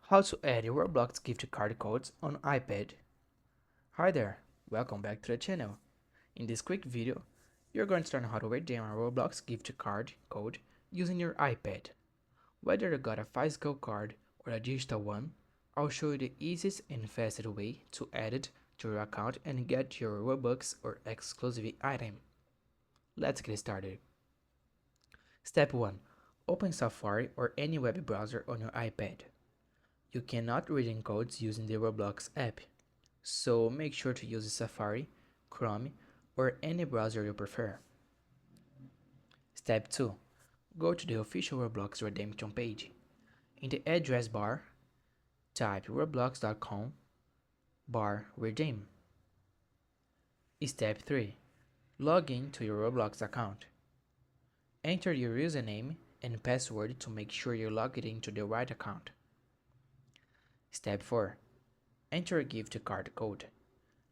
How to add your Roblox gift card codes on iPad. Hi there, welcome back to the channel. In this quick video, you're going to learn how to redeem a Roblox gift card code using your iPad. Whether you got a physical card or a digital one, I'll show you the easiest and fastest way to add it to your account and get your Robux or exclusive item. Let's get started. Step 1. Open Safari or any web browser on your iPad. You cannot redeem codes using the Roblox app, so make sure to use Safari, Chrome, or any browser you prefer. Step 2. Go to the official Roblox redemption page. In the address bar, type roblox.com/redeem. Step 3. Log in to your Roblox account. Enter your username and password to make sure you log it into the right account. Step 4. Enter a gift card code.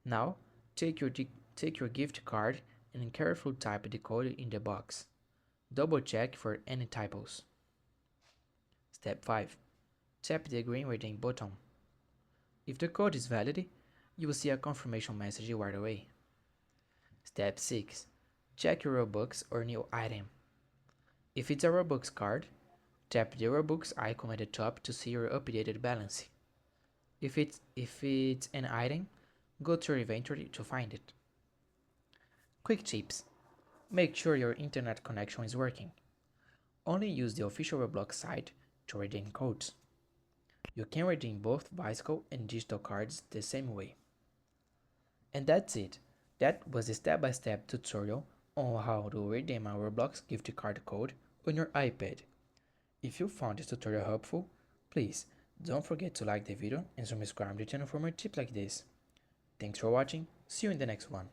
Now, take your gift card and carefully type the code in the box. Double check for any typos. Step 5. Tap the green redeem button. If the code is valid, you will see a confirmation message right away. Step 6. Check your Robux or new item. If it's a Robux card, tap the Robux icon at the top to see your updated balance. If it's an item, go to your inventory to find it. Quick tips. Make sure your internet connection is working. Only use the official Roblox site to redeem codes. You can redeem both physical and digital cards the same way. And that's it. That was the step-by-step tutorial on how to redeem a Roblox gift card code on your iPad. If you found this tutorial helpful, please don't forget to like the video and subscribe to the channel for more tips like this. Thanks for watching, see you in the next one.